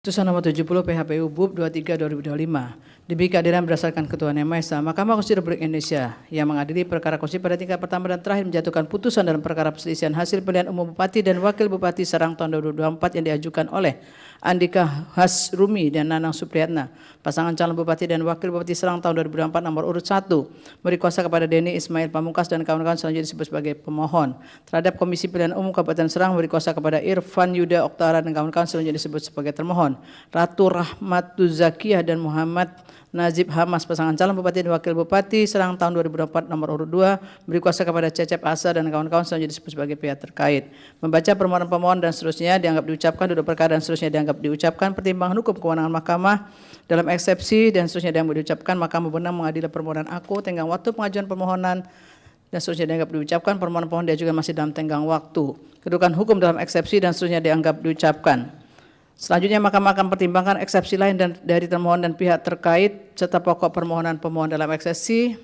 Putusan nomor 70 PHPU BUP 23/2025 demi kehadiran berdasarkan Ketuhanan Yang Maha Esa, Mahkamah Konstitusi Republik Indonesia yang mengadili perkara konstitusi pada tingkat pertama dan terakhir menjatuhkan putusan dalam perkara perselisihan hasil pemilihan umum Bupati dan Wakil Bupati Serang tahun 2024 yang diajukan oleh Andika Hasrumi dan Nanang Supriyatna, pasangan calon Bupati dan Wakil Bupati Serang tahun 2024 nomor urut 1, beri kuasa kepada Denny Ismail Pamungkas dan kawan-kawan selanjutnya disebut sebagai pemohon. Terhadap Komisi Pemilihan Umum Kabupaten Serang beri kuasa kepada Irfan Yuda Oktara dan kawan-kawan selanjutnya disebut sebagai termohon. Ratu Rahmatuzakiyah dan Muhammad Nazib Hamas, pasangan calon Bupati dan Wakil Bupati Serang tahun 2024 nomor urut 2, beri kuasa kepada Cecep Asa dan kawan-kawan selanjutnya disebut sebagai pihak terkait. Membaca permohonan pemohon dan seterusnya dianggap diucapkan, duduk perkara dan seterusnya dianggap diucapkan, pertimbangan hukum kewenangan mahkamah dalam eksepsi dan seterusnya dianggap diucapkan, mahkamah berwenang mengadili permohonan aku, tenggang waktu pengajuan permohonan dan seterusnya dianggap diucapkan, permohonan pemohon diajukan masih dalam tenggang waktu, kedudukan hukum dalam eksepsi dan seterusnya dianggap diucapkan. Selanjutnya Mahkamah akan pertimbangkan eksepsi lain dan dari termohon dan pihak terkait serta pokok permohonan pemohon dalam eksepsi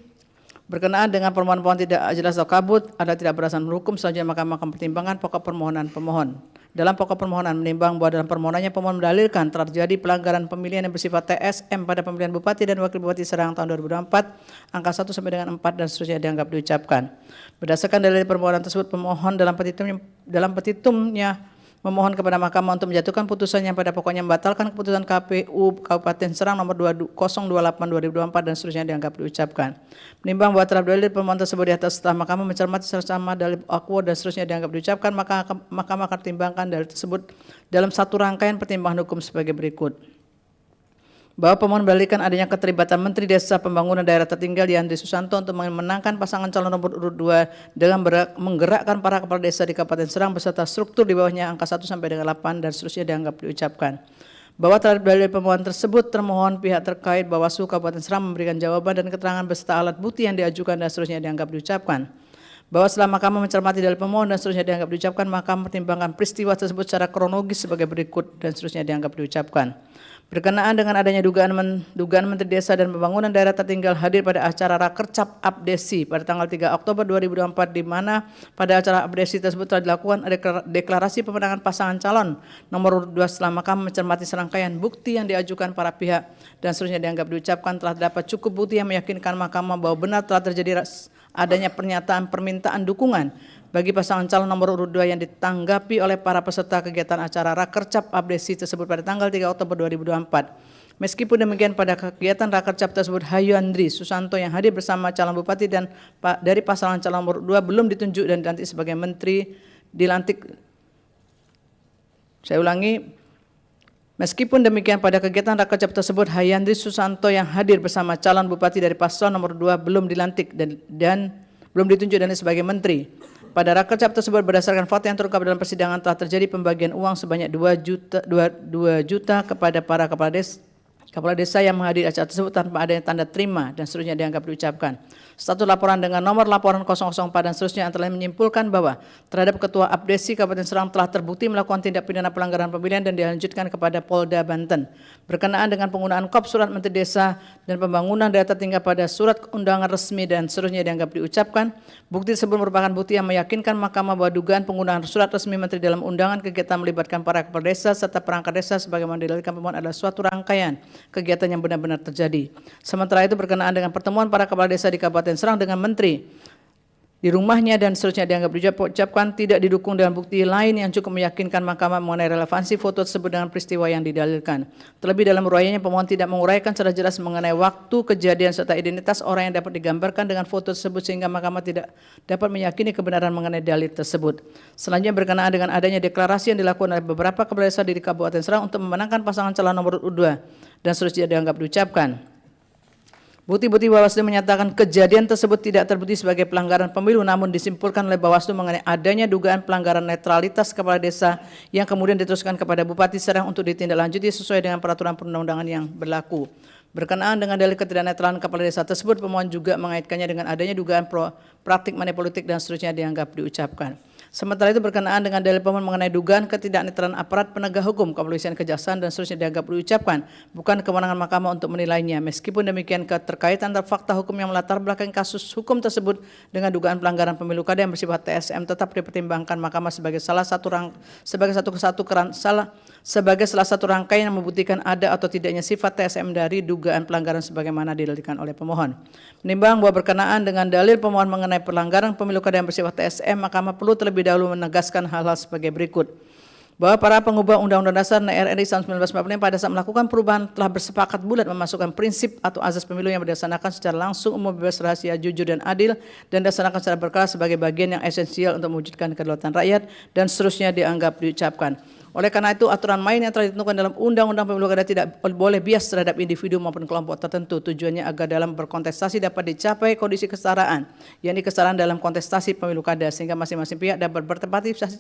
berkenaan dengan permohonan pemohon tidak jelas atau kabut adalah tidak berdasarkan hukum. Selanjutnya Mahkamah akan pertimbangkan pokok permohonan pemohon. Dalam pokok permohonan menimbang bahwa dalam permohonannya pemohon mendalilkan terjadi pelanggaran pemilihan yang bersifat TSM pada pemilihan Bupati dan Wakil Bupati Serang tahun 2024 angka 1 sampai dengan 4 dan seterusnya dianggap diucapkan. Berdasarkan dalil permohonan tersebut, pemohon dalam petitumnya memohon kepada Mahkamah untuk menjatuhkan putusan yang pada pokoknya membatalkan keputusan KPU Kabupaten Serang nomor 028/2024 dan seterusnya dianggap diucapkan. Menimbang bahwa terhadap dalil pemohon tersebut di atas setelah Mahkamah mencermati secara dalil akwa dan seterusnya dianggap diucapkan, maka Mahkamah akan pertimbangkan dalil tersebut dalam satu rangkaian pertimbangan hukum sebagai berikut. Bahwa pemohon mendalilkan adanya keterlibatan Menteri Desa Pembangunan Daerah Tertinggal Yandri Susanto untuk memenangkan pasangan calon nomor urut 2 dengan menggerakkan para kepala desa di Kabupaten Serang beserta struktur di bawahnya angka 1 sampai dengan 8 dan seterusnya dianggap diucapkan. Bahwa terhadap dalil pemohon tersebut termohon pihak terkait Bawaslu Kabupaten Serang memberikan jawaban dan keterangan beserta alat bukti yang diajukan dan seterusnya dianggap diucapkan. Bahwa setelah Mahkamah mencermati dalil pemohon dan seterusnya dianggap diucapkan, Mahkamah mempertimbangkan peristiwa tersebut secara kronologis sebagai berikut dan seterusnya dianggap diucapkan. Berkenaan dengan adanya dugaan Menteri Desa dan Pembangunan Daerah Tertinggal hadir pada acara Rakercap Abdesi pada tanggal 3 Oktober 2024 di mana pada acara Abdesi tersebut telah dilakukan deklarasi pemenangan pasangan calon nomor urut 2 setelah Mahkamah mencermati serangkaian bukti yang diajukan para pihak dan seterusnya dianggap diucapkan telah dapat cukup bukti yang meyakinkan Mahkamah bahwa benar telah terjadi adanya pernyataan permintaan dukungan bagi pasangan calon nomor urut 2 yang ditanggapi oleh para peserta kegiatan acara Rakercap Abdesi tersebut pada tanggal 3 Oktober 2024. Meskipun demikian, pada kegiatan Rakercap tersebut Yandri Susanto yang hadir bersama calon bupati dan dari pasangan calon nomor 2 belum ditunjuk dan dilantik sebagai menteri Meskipun demikian, pada kegiatan Rakercap tersebut Yandri Susanto yang hadir bersama calon bupati dari paslon nomor 2 belum dilantik dan belum ditunjuk dan sebagai menteri. Pada Rakercap tersebut berdasarkan fakta yang terungkap dalam persidangan telah terjadi pembagian uang sebanyak 2 juta kepada para kepala desa yang menghadiri acara tersebut tanpa adanya tanda terima dan seterusnya dianggap diucapkan. Status laporan dengan nomor laporan 004 dan seterusnya antara lain menyimpulkan bahwa terhadap Ketua Abdesi Kabupaten Serang telah terbukti melakukan tindak pidana pelanggaran pemilihan dan dilanjutkan kepada Polda Banten. Berkenaan dengan penggunaan kop surat Menteri Desa dan Pembangunan Daerah Tertinggal pada surat undangan resmi dan seterusnya dianggap diucapkan. Bukti tersebut merupakan bukti yang meyakinkan Mahkamah bahwa dugaan penggunaan surat resmi Menteri dalam undangan kegiatan melibatkan para kepala desa serta perangkat desa sebagaimana didalilkan pemohon adalah suatu rangkaian kegiatan yang benar-benar terjadi. Sementara itu berkenaan dengan pertemuan para kepala desa di Kabupaten Serang dengan menteri di rumahnya dan seterusnya dianggap diucapkan tidak didukung dengan bukti lain yang cukup meyakinkan Mahkamah mengenai relevansi foto tersebut dengan peristiwa yang didalilkan. Terlebih dalam uraiannya pemohon tidak menguraikan secara jelas mengenai waktu kejadian serta identitas orang yang dapat digambarkan dengan foto tersebut sehingga Mahkamah tidak dapat meyakini kebenaran mengenai dalil tersebut. Selanjutnya berkenaan dengan adanya deklarasi yang dilakukan oleh beberapa kepala desa di Kabupaten Serang untuk memenangkan pasangan calon nomor urut 2 dan seterusnya dianggap diucapkan. Bukti-bukti Bawaslu menyatakan kejadian tersebut tidak terbukti sebagai pelanggaran pemilu, namun disimpulkan oleh Bawaslu mengenai adanya dugaan pelanggaran netralitas kepala desa yang kemudian diteruskan kepada Bupati Serang untuk ditindaklanjuti sesuai dengan peraturan perundang-undangan yang berlaku. Berkenaan dengan dalil ketidaknetralan kepala desa tersebut, pemohon juga mengaitkannya dengan adanya dugaan praktik money politik dan seterusnya dianggap diucapkan. Sementara itu berkenaan dengan dalil pemohon mengenai dugaan ketidaknetralan aparat penegak hukum, kepolisian, kejaksaan dan seterusnya dianggap diucapkan bukan kewenangan Mahkamah untuk menilainya. Meskipun demikian, keterkaitan antara fakta hukum yang melatar belakangi kasus hukum tersebut dengan dugaan pelanggaran pemilu kada yang bersifat TSM tetap dipertimbangkan Mahkamah sebagai salah satu sebagai salah satu rangkaian yang membuktikan ada atau tidaknya sifat TSM dari dugaan pelanggaran sebagaimana didalilkan oleh pemohon. Menimbang bahwa berkenaan dengan dalil pemohon mengenai pelanggaran pemilu kada yang bersifat TSM, Mahkamah perlu terlebih dahulu menegaskan hal-hal sebagai berikut. Bahwa para pengubah Undang-Undang Dasar RI tahun 1945 pada saat melakukan perubahan telah bersepakat bulat memasukkan prinsip atau azas pemilu yang berdasarkan secara langsung, umum, bebas, rahasia, jujur, dan adil, dan dilaksanakan secara berkala sebagai bagian yang esensial untuk mewujudkan kedaulatan rakyat, dan seterusnya dianggap diucapkan. Oleh karena itu, aturan main yang telah ditentukan dalam Undang-Undang Pemilu Kada tidak boleh bias terhadap individu maupun kelompok tertentu. Tujuannya agar dalam berkontestasi dapat dicapai kondisi kesetaraan, yakni kesetaraan dalam kontestasi pemilu kada, sehingga masing-masing pihak dapat berpartisipasi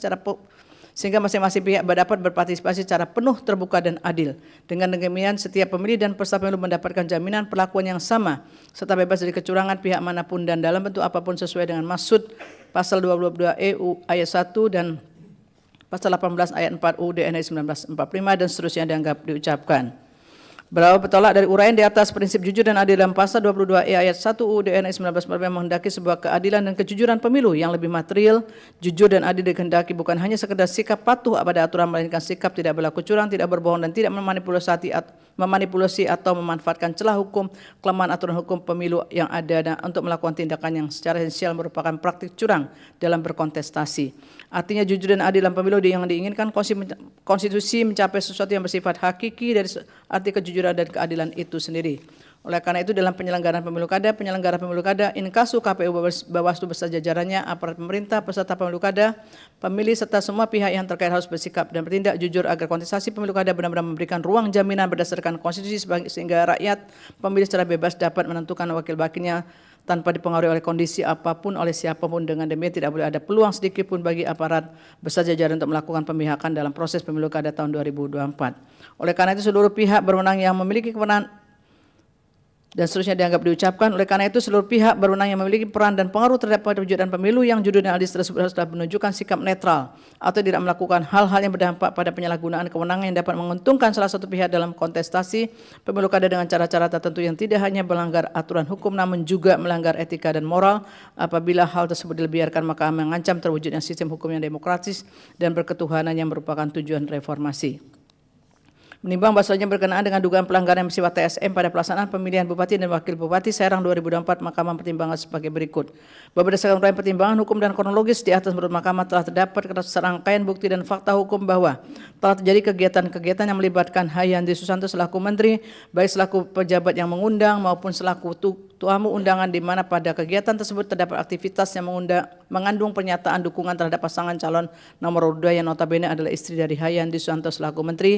secara penuh, terbuka, dan adil. Dengan demikian, setiap pemilih dan peserta pemilu mendapatkan jaminan perlakuan yang sama serta bebas dari kecurangan pihak manapun dan dalam bentuk apapun sesuai dengan maksud pasal 22 EU ayat 1 dan pasal 18 ayat 4 UUD NRI 1945 dan seterusnya dianggap diucapkan. Berawal bertolak dari uraian di atas prinsip jujur dan adil dalam pasal 22 ayat 1 UUD NRI 1945 menghendaki sebuah keadilan dan kejujuran pemilu yang lebih material, jujur dan adil dikehendaki bukan hanya sekedar sikap patuh pada aturan, melainkan sikap tidak berlaku curang, tidak berbohong, dan tidak memanipulasi atau memanfaatkan celah hukum, kelemahan aturan hukum pemilu yang ada dan untuk melakukan tindakan yang secara esensial merupakan praktik curang dalam berkontestasi. Artinya jujur dan adil dalam pemilu yang diinginkan konstitusi mencapai sesuatu yang bersifat hakiki dari arti kejujuran dan keadilan itu sendiri. Oleh karena itu dalam penyelenggaraan pemilu kada, inkasu KPU, Bawaslu beserta jajarannya, aparat pemerintah, peserta pemilu kada, pemilih serta semua pihak yang terkait harus bersikap dan bertindak jujur agar kontestasi pemilu kada benar-benar memberikan ruang jaminan berdasarkan konstitusi sehingga rakyat pemilih secara bebas dapat menentukan wakil-wakilnya tanpa dipengaruhi oleh kondisi apapun oleh siapapun. Dengan demikian tidak boleh ada peluang sedikit pun bagi aparat beserta jajaran untuk melakukan pemihakan dalam proses pemilu kada tahun 2024. Oleh karena itu seluruh pihak berwenang yang memiliki kewenangan dan seterusnya dianggap diucapkan. Oleh karena itu seluruh pihak berwenang yang memiliki peran dan pengaruh terhadap perwujudan pemilu yang jujur dan adil tersebut harus menunjukkan sikap netral atau tidak melakukan hal-hal yang berdampak pada penyalahgunaan kewenangan yang dapat menguntungkan salah satu pihak dalam kontestasi pemilu kada dengan cara-cara tertentu yang tidak hanya melanggar aturan hukum namun juga melanggar etika dan moral. Apabila hal tersebut dibiarkan maka mengancam terwujudnya sistem hukum yang demokratis dan berketuhanan yang merupakan tujuan reformasi. Menimbang bahwasanya berkenaan dengan dugaan pelanggaran yang bersifat TSM pada pelaksanaan pemilihan Bupati dan Wakil Bupati Serang 2024, Mahkamah mempertimbangkan sebagai berikut. Bahwa berdasarkan uraian pertimbangan hukum dan kronologis di atas, menurut Mahkamah telah terdapat serangkaian bukti dan fakta hukum bahwa telah terjadi kegiatan-kegiatan yang melibatkan Hayandi Susanto selaku Menteri, baik selaku pejabat yang mengundang maupun selaku tamu undangan, di mana pada kegiatan tersebut terdapat aktivitas yang mengandung pernyataan dukungan terhadap pasangan calon nomor 2 yang notabene adalah istri dari Hayandi Susanto selaku Menteri.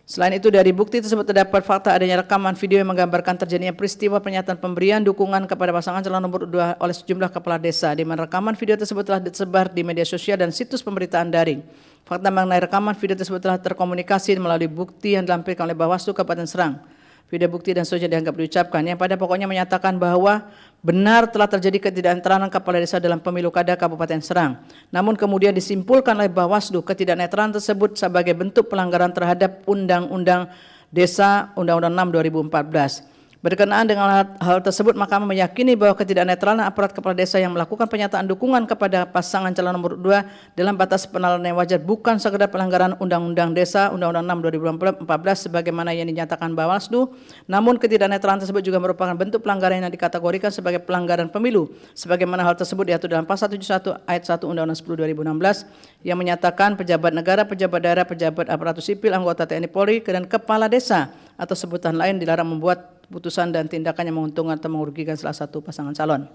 Selain itu dari bukti tersebut terdapat fakta adanya rekaman video yang menggambarkan terjadinya peristiwa pernyataan pemberian dukungan kepada pasangan calon nomor 2 oleh sejumlah kepala desa, di mana rekaman video tersebut telah disebar di media sosial dan situs pemberitaan daring. Fakta mengenai rekaman video tersebut telah terkomunikasi melalui bukti yang dilampirkan oleh Bawaslu Kabupaten Serang. Video bukti dan seterusnya dianggap diucapkan yang pada pokoknya menyatakan bahwa benar telah terjadi ketidaknetralan kepala desa dalam pemilu kada Kabupaten Serang. Namun kemudian disimpulkan oleh Bawaslu ketidaknetralan tersebut sebagai bentuk pelanggaran terhadap Undang-Undang Desa Undang-Undang 6 2014. Berkenaan dengan hal tersebut, Mahkamah meyakini bahwa ketidaknetralan aparat kepala desa yang melakukan pernyataan dukungan kepada pasangan calon nomor 2 dalam batas penalaran yang wajar bukan sekedar pelanggaran Undang-Undang Desa Undang-Undang 6 2014 sebagaimana yang dinyatakan Bawaslu, namun ketidaknetralan tersebut juga merupakan bentuk pelanggaran yang dikategorikan sebagai pelanggaran pemilu sebagaimana hal tersebut diatur dalam pasal 71 ayat 1 Undang-Undang 10 2016 yang menyatakan pejabat negara, pejabat daerah, pejabat aparatur sipil, anggota TNI Polri, dan kepala desa atau sebutan lain dilarang membuat putusan dan tindakan yang menguntungkan atau merugikan salah satu pasangan calon.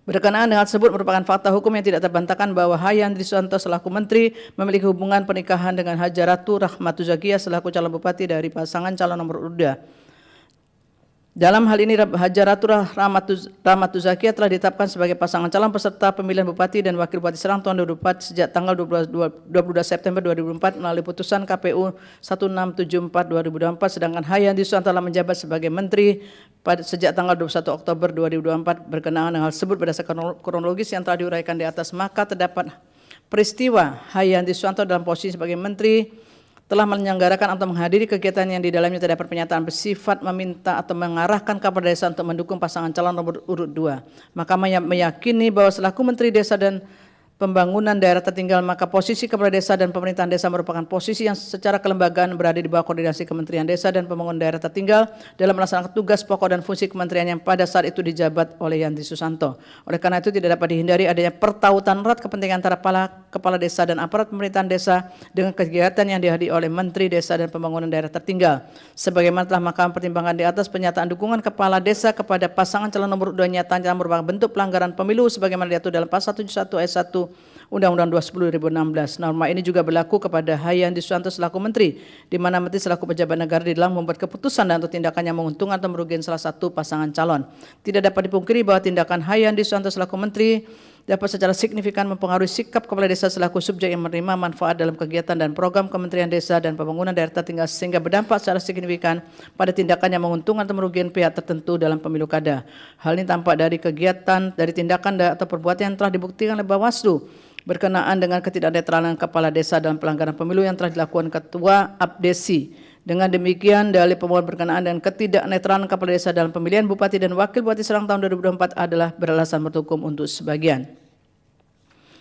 Berkenaan dengan tersebut merupakan fakta hukum yang tidak terbantahkan bahwa Hayandi Susanto selaku Menteri memiliki hubungan pernikahan dengan Hajaratu Rahmatu Zakia selaku calon bupati dari pasangan calon nomor 2. Dalam hal ini Hajaratu Rahmatu Zakia telah ditetapkan sebagai pasangan calon peserta pemilihan Bupati dan Wakil Bupati Serang tahun 2024 sejak tanggal 22 September 2004 melalui putusan KPU 1674/2024, sedangkan Hayandi Susanto telah menjabat sebagai Menteri sejak tanggal 21 Oktober 2024. Berkenaan dengan hal tersebut berdasarkan kronologis yang telah diuraikan di atas, maka terdapat peristiwa Hayandi Susanto dalam posisi sebagai Menteri telah menyelenggarakan atau menghadiri kegiatan yang di dalamnya terdapat pernyataan bersifat meminta atau mengarahkan kepada desa untuk mendukung pasangan calon nomor urut 2. Mahkamah meyakini bahwa selaku Menteri Desa dan pembangunan daerah tertinggal, maka posisi kepala desa dan pemerintahan desa merupakan posisi yang secara kelembagaan berada di bawah koordinasi Kementerian Desa dan Pembangunan Daerah Tertinggal dalam melaksanakan tugas pokok dan fungsi kementerian yang pada saat itu dijabat oleh Yandri Susanto. Oleh karena itu tidak dapat dihindari adanya pertautan erat kepentingan antara kepala desa dan aparat pemerintahan desa dengan kegiatan yang dihadiri oleh Menteri Desa dan Pembangunan Daerah Tertinggal. Sebagaimana telah Mahkamah pertimbangkan di atas, pernyataan dukungan kepala desa kepada pasangan calon nomor 2 nyata merupakan bentuk pelanggaran pemilu sebagaimana diatur dalam pasal 71 ayat 1 Undang-Undang 20 2016. Norma ini juga berlaku kepada Hayandi Susanto selaku Menteri, di mana Menteri selaku pejabat negara di dalam membuat keputusan dan atau tindakan yang menguntungkan atau merugikan salah satu pasangan calon. Tidak dapat dipungkiri bahwa tindakan Hayandi Susanto selaku Menteri dapat secara signifikan mempengaruhi sikap kepala desa selaku subjek yang menerima manfaat dalam kegiatan dan program Kementerian Desa dan Pembangunan Daerah Tertinggal sehingga berdampak secara signifikan pada tindakan yang menguntungkan atau merugikan pihak tertentu dalam pemilu kada. Hal ini tampak dari kegiatan, dari tindakan atau perbuatan yang telah dibuktikan oleh Bawaslu berkenaan dengan ketidaknetralan kepala desa dalam pelanggaran pemilu yang telah dilakukan Ketua Abdesi. Dengan demikian, dalil pemohon berkenaan dengan ketidaknetralan kepala desa dalam pemilihan Bupati dan Wakil Bupati Serang tahun 2024 adalah beralasan menurut hukum untuk sebagian.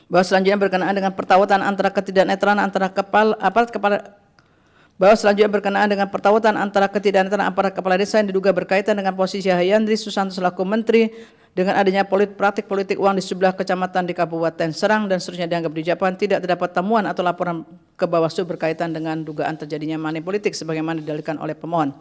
Bahwa selanjutnya berkenaan dengan pertautan antara ketidaknetralan antara aparat kepala desa yang diduga berkaitan dengan posisi Hayandri Susanto selaku Menteri dengan adanya praktik politik uang di sebelah kecamatan di Kabupaten Serang dan seterusnya dianggap dijawabkan tidak terdapat temuan atau laporan ke Bawaslu berkaitan dengan dugaan terjadinya money politik sebagaimana didalilkan oleh pemohon.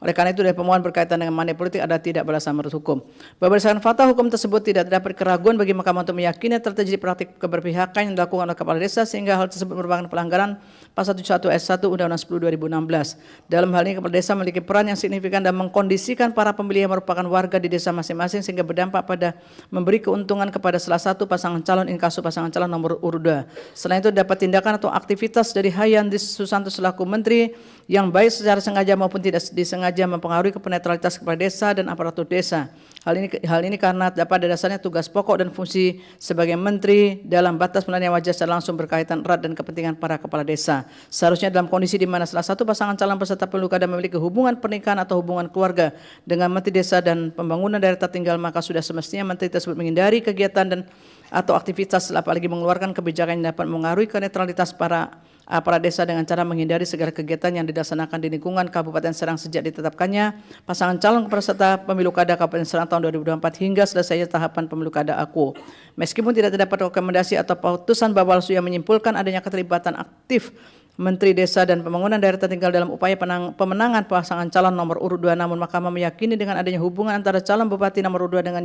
Oleh karena itu, dari pemohon berkaitan dengan money politik adalah tidak beralasan menurut hukum. Bahwa berdasarkan fakta hukum tersebut tidak terdapat keraguan bagi Mahkamah untuk meyakini terjadi praktik keberpihakan yang dilakukan oleh kepala desa sehingga hal tersebut merupakan pelanggaran pasal 71 ayat 1 Undang-Undang 10 2016. Dalam hal ini kepala desa memiliki peran yang signifikan dan mengkondisikan para pemilih yang merupakan warga di desa masing-masing sehingga berdampak pada memberi keuntungan kepada salah satu pasangan calon inkasu pasangan calon nomor urut 2. Selain itu dapat tindakan atau aktivitas dari Hayandi Susanto selaku Menteri yang baik secara sengaja maupun tidak disengaja mempengaruhi netralitas kepala desa dan aparatur desa. Hal ini karena dapat pada dasarnya tugas pokok dan fungsi sebagai menteri dalam batas penilaian yang wajar secara langsung berkaitan erat dan kepentingan para kepala desa. Seharusnya dalam kondisi di mana salah satu pasangan calon peserta pemilu kada memiliki hubungan pernikahan atau hubungan keluarga dengan Menteri Desa dan Pembangunan Daerah Tertinggal, maka sudah semestinya menteri tersebut menghindari kegiatan dan atau aktivitas apalagi mengeluarkan kebijakan yang dapat mengaruhi netralitas para aparat desa dengan cara menghindari segala kegiatan yang dilaksanakan di lingkungan Kabupaten Serang sejak ditetapkannya pasangan calon peserta pemilu kada Kabupaten Serang tahun 2024 hingga selesainya tahapan pemilu kada aku. Meskipun tidak terdapat rekomendasi atau putusan Bawaslu yang menyimpulkan adanya keterlibatan aktif Menteri Desa dan Pembangunan Daerah Tertinggal dalam upaya pemenangan pasangan calon nomor urut 2, namun Mahkamah meyakini dengan adanya hubungan antara calon Bupati nomor urut 2 dengan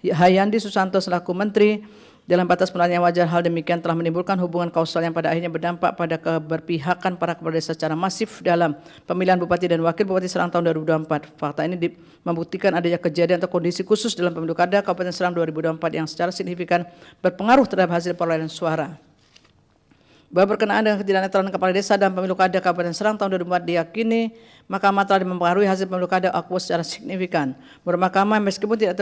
Hayandi Susanto selaku Menteri dalam batas penilaian yang wajar. Hal demikian telah menimbulkan hubungan kausal yang pada akhirnya berdampak pada keberpihakan para kepala desa secara masif dalam pemilihan Bupati dan Wakil Bupati Serang tahun 2024. Fakta ini membuktikan adanya kejadian atau kondisi khusus dalam pemilu kada Kabupaten Serang 2024 yang secara signifikan berpengaruh terhadap hasil perolehan suara. Bahwa berkenaan dengan ketidaknetralan kepala desa dan pemilu kada Kabupaten Serang tahun 2024 diyakini Mahkamah telah mempengaruhi hasil pemilu kada aku secara signifikan. Menurut Mahkamah, meskipun tidak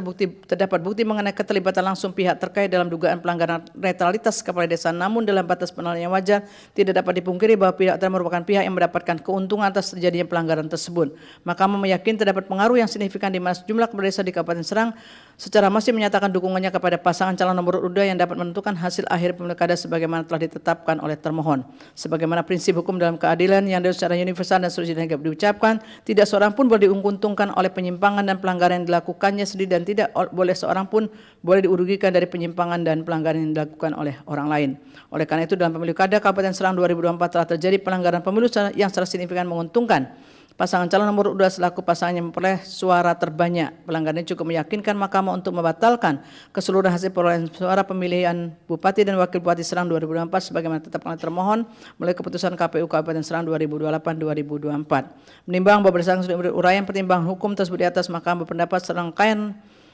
terdapat bukti mengenai keterlibatan langsung pihak terkait dalam dugaan pelanggaran netralitas kepala desa, namun dalam batas penilaian yang wajar tidak dapat dipungkiri bahwa pihak terkait merupakan pihak yang mendapatkan keuntungan atas terjadinya pelanggaran tersebut. Mahkamah meyakini terdapat pengaruh yang signifikan di mana sejumlah kepala desa di Kabupaten Serang secara masif menyatakan dukungannya kepada pasangan calon nomor urut 2 yang dapat menentukan hasil akhir pemilu kada sebagaimana telah ditetapkan oleh termohon. Sebagaimana prinsip hukum dalam keadilan yang secara universal dan seterusnya diucapkan, tidak seorang pun boleh diuntungkan oleh penyimpangan dan pelanggaran yang dilakukannya sendiri dan tidak boleh seorang pun boleh dirugikan dari penyimpangan dan pelanggaran yang dilakukan oleh orang lain. Oleh karena itu dalam pemilu kada Kabupaten Serang 2024 telah terjadi pelanggaran pemilu yang secara signifikan menguntungkan pasangan calon nomor 2 selaku pasangan yang memperoleh suara terbanyak. Pelanggaran ini cukup meyakinkan Mahkamah untuk membatalkan keseluruhan hasil perolehan suara pemilihan Bupati dan Wakil Bupati Serang 2024 sebagaimana ditetapkan oleh termohon melalui keputusan KPU Kabupaten Serang 2028-2024. Menimbang bahwa berdasarkan uraian pertimbangan hukum tersebut di atas, Mahkamah berpendapat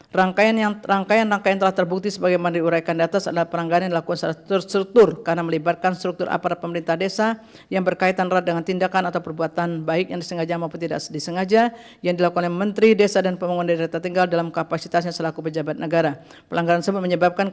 rangkaian telah terbukti sebagaimana diuraikan di atas adalah pelanggaran yang dilakukan secara terstruktur karena melibatkan struktur aparat pemerintah desa yang berkaitan erat dengan tindakan atau perbuatan baik yang disengaja maupun tidak disengaja yang dilakukan oleh Menteri Desa dan Pembangunan Daerah Tertinggal dalam kapasitasnya selaku pejabat negara. Pelanggaran tersebut menyebabkan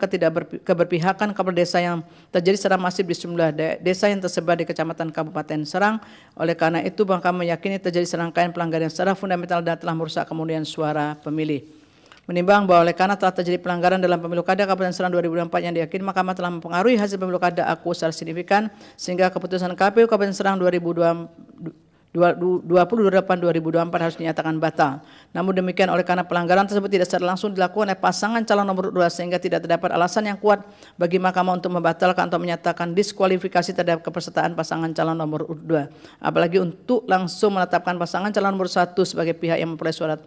keberpihakan kepala desa yang terjadi secara masif di sejumlah desa yang tersebar di Kecamatan Kabupaten Serang. Oleh karena itu, Mahkamah meyakini terjadi serangkaian pelanggaran yang secara fundamental dan telah merusak kemudian suara pemilih. Menimbang bahwa oleh karena telah terjadi pelanggaran dalam pemilu kada Kabupaten Serang 2024 yang diyakini Mahkamah telah mempengaruhi hasil pemilu kada aku secara signifikan sehingga keputusan KPU Kabupaten Serang 2024 harus dinyatakan batal. Namun demikian oleh karena pelanggaran tersebut tidak secara langsung dilakukan oleh pasangan calon nomor 2 sehingga tidak terdapat alasan yang kuat bagi Mahkamah untuk membatalkan atau menyatakan diskualifikasi terhadap kepesertaan pasangan calon nomor 2. Apalagi untuk langsung menetapkan pasangan calon nomor 1 sebagai pihak yang memperoleh suara.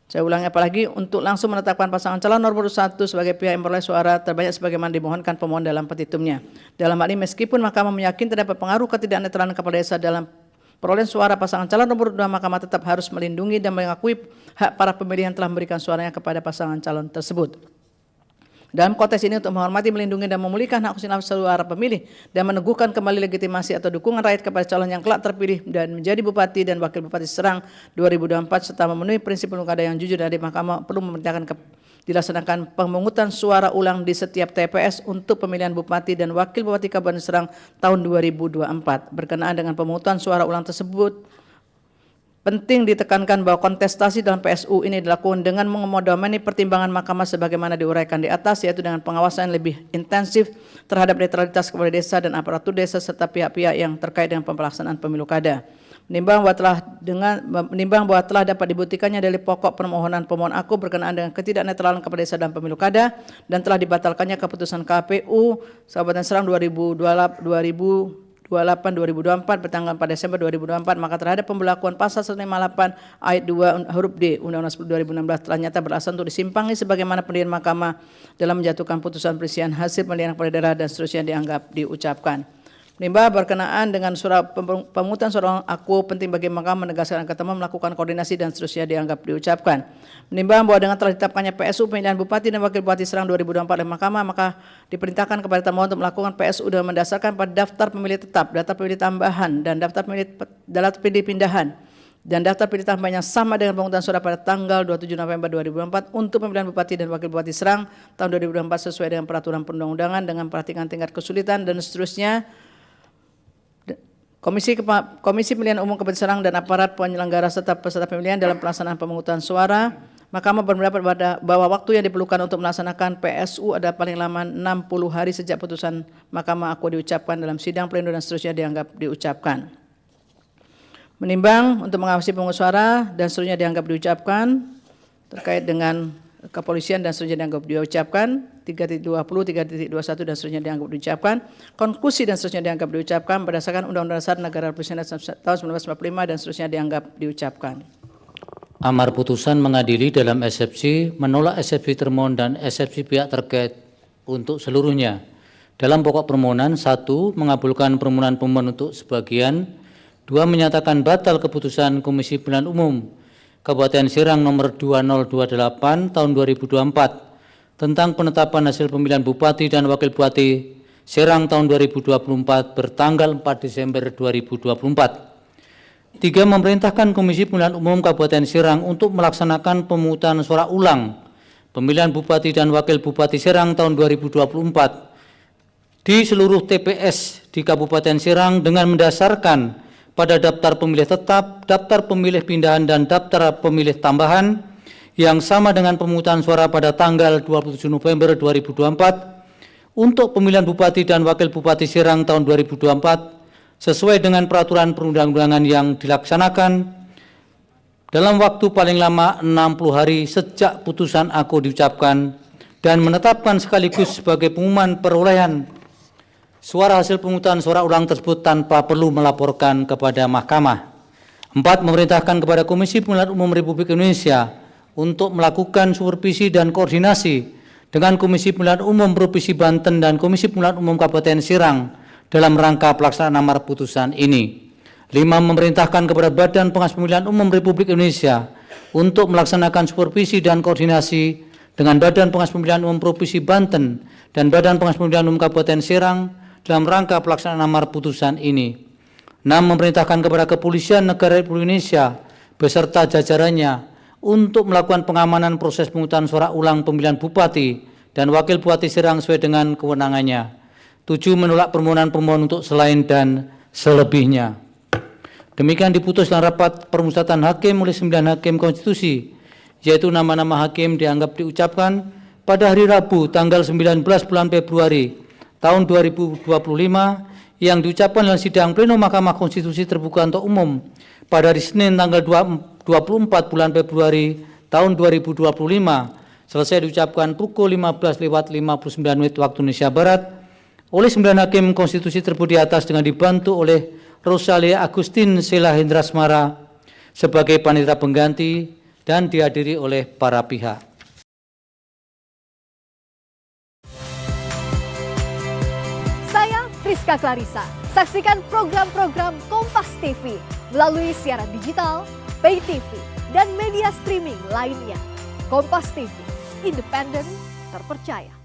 Saya ulangi, apalagi untuk langsung menetapkan pasangan calon nomor 1 sebagai pihak yang memperoleh suara terbanyak sebagaimana dimohonkan pemohon dalam petitumnya. Dalam hal ini meskipun Mahkamah meyakini terdapat pengaruh ketidaknetralan kepala desa dalam perolehan suara pasangan calon nomor 2, Mahkamah tetap harus melindungi dan mengakui hak para pemilih yang telah memberikan suaranya kepada pasangan calon tersebut. Dalam konteks ini untuk menghormati, melindungi dan memulihkan hak suara pemilih dan meneguhkan kembali legitimasi atau dukungan rakyat kepada calon yang kelak terpilih dan menjadi Bupati dan Wakil Bupati Serang 2024 serta memenuhi prinsip pemilu kada yang jujur dari Mahkamah perlu memerintahkan dilaksanakan pemungutan suara ulang di setiap TPS untuk pemilihan Bupati dan Wakil Bupati Kabupaten Serang tahun 2024. Berkenaan dengan pemungutan suara ulang tersebut, penting ditekankan bahwa kontestasi dalam PSU ini dilakukan dengan mengakomodasi pertimbangan Mahkamah sebagaimana diuraikan di atas, yaitu dengan pengawasan yang lebih intensif terhadap netralitas kepala desa dan aparatur desa serta pihak-pihak yang terkait dengan pelaksanaan pemilu kada. Menimbang bahwa telah dapat dibuktikannya dari pokok permohonan pemohon aku berkenaan dengan ketidaknetralan kepala desa dalam pemilu kada dan telah dibatalkannya keputusan KPU Kabupaten Serang 2024 bertanggal 4 Desember 2024, maka terhadap pemberlakuan pasal 158 ayat 2 huruf D Undang-Undang 10 2016 telah nyata beralasan untuk disimpangi sebagaimana pendirian Mahkamah dalam menjatuhkan putusan perselisihan hasil pemilihan kepala daerah dan seterusnya dianggap diucapkan. Menimbang berkenaan dengan pemungutan suara aku penting bagi Mahkamah menegaskan ketemu melakukan koordinasi dan seterusnya dianggap diucapkan. Menimbang bahwa dengan telah ditetapkannya PSU pemilihan Bupati dan Wakil Bupati Serang 2024 oleh Mahkamah, maka diperintahkan kepada termohon untuk melakukan PSU dengan mendasarkan pada daftar pemilih tetap, daftar pemilih tambahan dan daftar pemilih pindahan dan daftar pemilih tambahan yang sama dengan pemungutan suara pada tanggal 27 November 2024 untuk pemilihan Bupati dan Wakil Bupati Serang tahun 2024 sesuai dengan peraturan perundang-undangan dengan perhatikan tingkat kesulitan dan seterusnya. Komisi Pemilihan Umum Kabupaten Serang dan aparat penyelenggara serta peserta pemilihan dalam pelaksanaan pemungutan suara, Mahkamah berpendapat bahwa waktu yang diperlukan untuk melaksanakan PSU ada paling lama 60 hari sejak putusan Mahkamah aku diucapkan dalam sidang pleno dan seterusnya dianggap diucapkan. Menimbang untuk mengawasi pemungutan suara dan seterusnya dianggap diucapkan terkait dengan kepolisian dan seterusnya dianggap diucapkan, 3.20, 3.21 dan seterusnya dianggap diucapkan, konklusi dan seterusnya dianggap diucapkan berdasarkan Undang-Undang Dasar Negara Republik Indonesia tahun 1945 dan seterusnya dianggap diucapkan. Amar putusan mengadili dalam eksepsi, menolak eksepsi termohon dan eksepsi pihak terkait untuk seluruhnya. Dalam pokok permohonan, 1. Mengabulkan permohonan pemohon untuk sebagian, 2. Menyatakan batal keputusan Komisi Pemilihan Umum Kabupaten Serang nomor 2028 tahun 2024 tentang penetapan hasil pemilihan Bupati dan Wakil Bupati Serang tahun 2024 bertanggal 4 Desember 2024. 3. Memerintahkan Komisi Pemilihan Umum Kabupaten Serang untuk melaksanakan pemungutan suara ulang pemilihan Bupati dan Wakil Bupati Serang tahun 2024 di seluruh TPS di Kabupaten Serang dengan mendasarkan pada daftar pemilih tetap, daftar pemilih pindahan dan daftar pemilih tambahan yang sama dengan pemungutan suara pada tanggal 27 November 2024 untuk pemilihan Bupati dan Wakil Bupati Serang tahun 2024 sesuai dengan peraturan perundang-undangan yang dilaksanakan dalam waktu paling lama 60 hari sejak putusan aku diucapkan dan menetapkan sekaligus sebagai pengumuman perolehan suara hasil pemungutan suara ulang tersebut tanpa perlu melaporkan kepada Mahkamah. 4. Memerintahkan kepada Komisi Pemilihan Umum Republik Indonesia untuk melakukan supervisi dan koordinasi dengan Komisi Pemilihan Umum Provinsi Banten dan Komisi Pemilihan Umum Kabupaten Serang dalam rangka pelaksanaan amar putusan ini. 5. Memerintahkan kepada Badan Pengawas Pemilihan Umum Republik Indonesia untuk melaksanakan supervisi dan koordinasi dengan Badan Pengawas Pemilihan Umum Provinsi Banten dan Badan Pengawas Pemilihan Umum Kabupaten Serang dalam rangka pelaksanaan amar putusan ini. 6. Memerintahkan kepada Kepolisian Negara Republik Indonesia beserta jajarannya untuk melakukan pengamanan proses pemungutan suara ulang pemilihan Bupati dan Wakil Bupati Serang sesuai dengan kewenangannya. 7. Menolak permohonan pemohon untuk selain dan selebihnya. Demikian diputus dalam rapat permusyawaratan hakim oleh 9 hakim konstitusi yaitu nama-nama hakim dianggap diucapkan pada hari Rabu tanggal 19 bulan Februari tahun 2025 yang diucapkan dalam sidang pleno Mahkamah Konstitusi terbuka untuk umum pada hari Senin tanggal 24 bulan Februari tahun 2025 selesai diucapkan pukul 15:59 waktu Indonesia Barat oleh 9 hakim konstitusi tersebut di atas dengan dibantu oleh Rosalia Agustin Sela Hendrasmara sebagai panitia pengganti dan dihadiri oleh para pihak. Saya Friska Clarissa. Saksikan program-program Kompas TV melalui siaran digital, pay TV, dan media streaming lainnya. Kompas TV, independen, terpercaya.